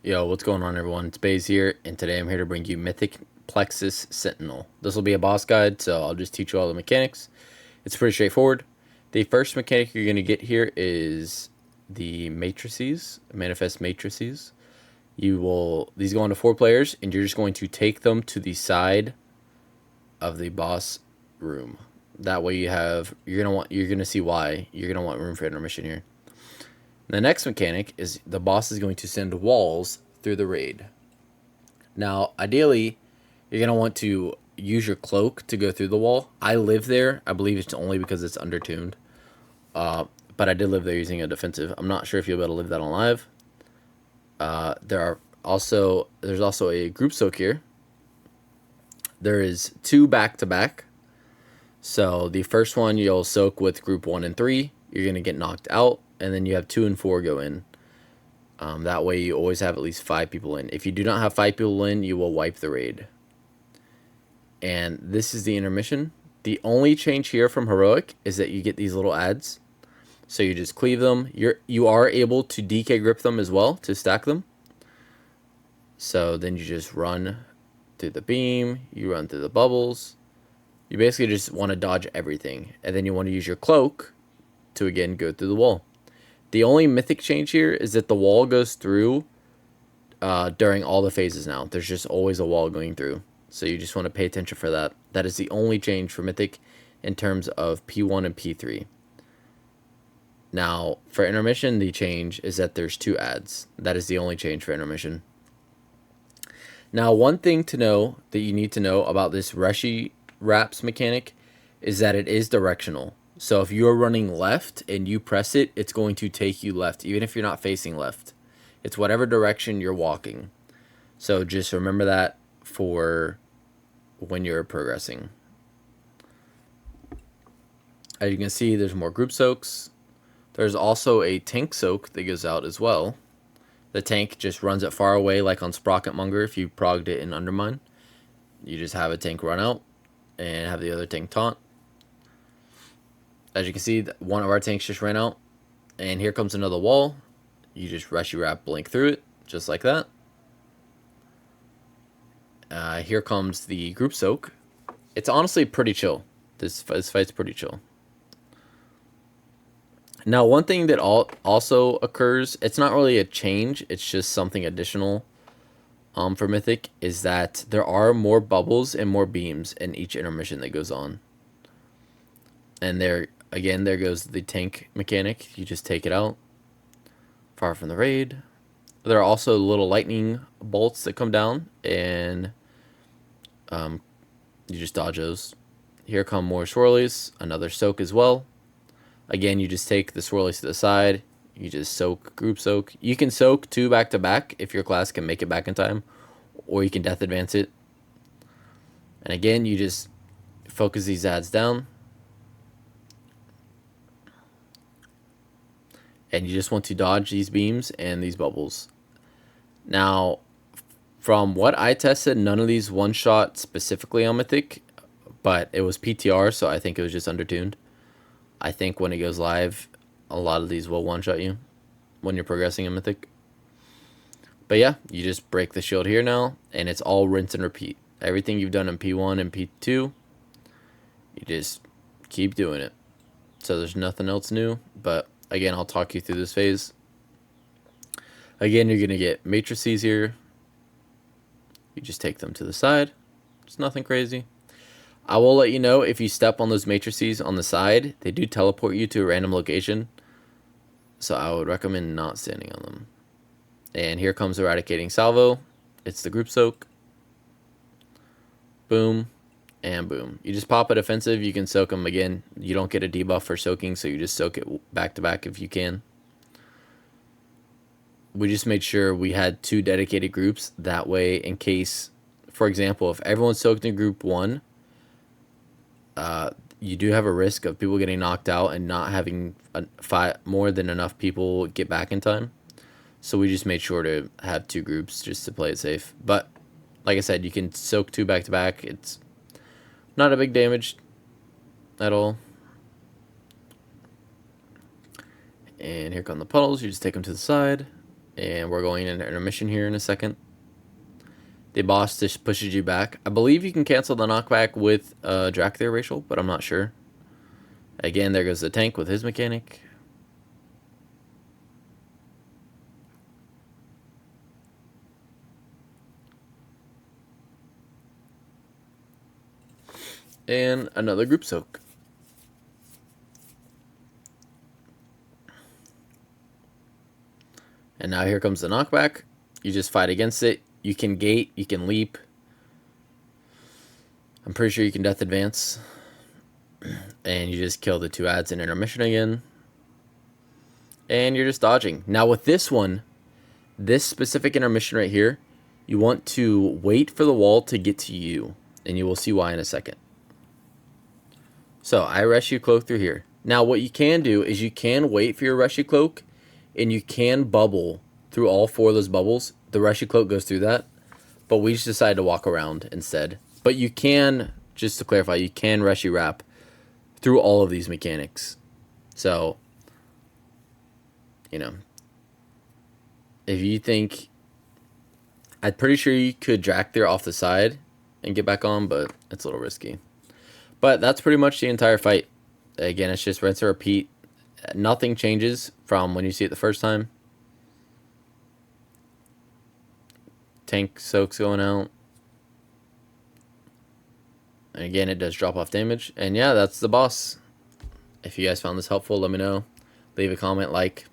Yo, what's going on, everyone? It's Baze here, and today I'm here to bring you Mythic Plexus Sentinel. This will be a boss guide, so I'll just teach you all the mechanics. It's pretty straightforward. The first mechanic you're going to get here is the matrices, manifest matrices. These go on to 4 players, and you're just going to take them to the side of the boss room. That way you're gonna see why you're gonna want room for intermission here. The next mechanic is the boss is going to send walls through the raid. Now, ideally, you're going to want to use your cloak to go through the wall. I live there. I believe it's only because it's undertuned. But I did live there using a defensive. I'm not sure if you'll be able to live that on live. There's also a group soak here. There is 2 back-to-back. So the first one you'll soak with group 1 and 3. You're going to get knocked out. And then you have 2 and 4 go in. That way you always have at least 5 people in. If you do not have 5 people in, you will wipe the raid. And this is the intermission. The only change here from Heroic is that you get these little ads. So you just cleave them. You are able to DK grip them as well to stack them. So then you just run through the beam. You run through the bubbles. You basically just want to dodge everything. And then you want to use your cloak to again go through the wall. The only mythic change here is that the wall goes through during all the phases now. There's just always a wall going through. So you just want to pay attention for that. That is the only change for mythic in terms of P1 and P3. Now, for intermission, the change is that there's 2 ads. That is the only change for intermission. Now, one thing to know that you need to know about this Reshi Wraps mechanic is that it is directional. So if you're running left and you press it, it's going to take you left, even if you're not facing left. It's whatever direction you're walking. So just remember that for when you're progressing. As you can see, there's more group soaks. There's also a tank soak that goes out as well. The tank just runs it far away, like on Sprocketmonger if you progged it in Undermine. You just have a tank run out and have the other tank taunt. As you can see, one of our tanks just ran out. And here comes another wall. You just Reshi Wrap blink through it, just like that. Here comes the group soak. It's honestly pretty chill. This fight's pretty chill. Now, one thing that also occurs, it's not really a change, it's just something additional for Mythic, is that there are more bubbles and more beams in each intermission that goes on. And there goes the tank mechanic. You just take it out. Far from the raid. There are also little lightning bolts that come down, and you just dodge those. Here come more swirlies, another soak as well. Again, you just take the swirlies to the side. You just soak, group soak. You can soak 2 back to back if your class can make it back in time, or you can death advance it. And again, you just focus these ads down. And you just want to dodge these beams and these bubbles. Now, from what I tested, none of these one-shot specifically on Mythic, but it was PTR, so I think it was just undertuned. I think when it goes live, a lot of these will one-shot you when you're progressing in Mythic. But yeah, you just break the shield here now, and it's all rinse and repeat. Everything you've done in P1 and P2, you just keep doing it. So there's nothing else new, but again, I'll talk you through this phase. Again, you're going to get matrices here. You just take them to the side. It's nothing crazy. I will let you know if you step on those matrices on the side, they do teleport you to a random location. So I would recommend not standing on them. And here comes Eradicating Salvo. It's the group soak. Boom. And boom. You just pop a defensive. You can soak them again. You don't get a debuff for soaking, so you just soak it back to back if you can. We just made sure we had 2 dedicated groups. That way, in case, for example, if everyone's soaked in group 1, you do have a risk of people getting knocked out and not having more than enough people get back in time. So we just made sure to have 2 groups just to play it safe. But like I said, you can soak 2 back to back. It's not a big damage at all. And here come the puddles. You just take them to the side. And we're going into intermission here in a second. The boss just pushes you back. I believe you can cancel the knockback with Dracthyr Racial, but I'm not sure. Again, there goes the tank with his mechanic. And another group soak. And now here comes the knockback. You just fight against it. You can gate, you can leap. I'm pretty sure you can death advance. And you just kill the 2 adds in intermission again. And you're just dodging. Now with this one, this specific intermission right here, you want to wait for the wall to get to you. And you will see why in a second. So I rescue cloak through here. Now what you can do is you can wait for your rescue cloak, and you can bubble through all 4 of those bubbles. The rescue cloak goes through that, but we just decided to walk around instead. But you can, just to clarify, you can rescue wrap through all of these mechanics. So, you know, if you think, I'm pretty sure you could Dracthyr off the side and get back on, but it's a little risky. But that's pretty much the entire fight. Again, it's just rinse and repeat. Nothing changes from when you see it the first time. Tank soaks going out. And again, it does drop off damage. And yeah, that's the boss. If you guys found this helpful, let me know. Leave a comment, like,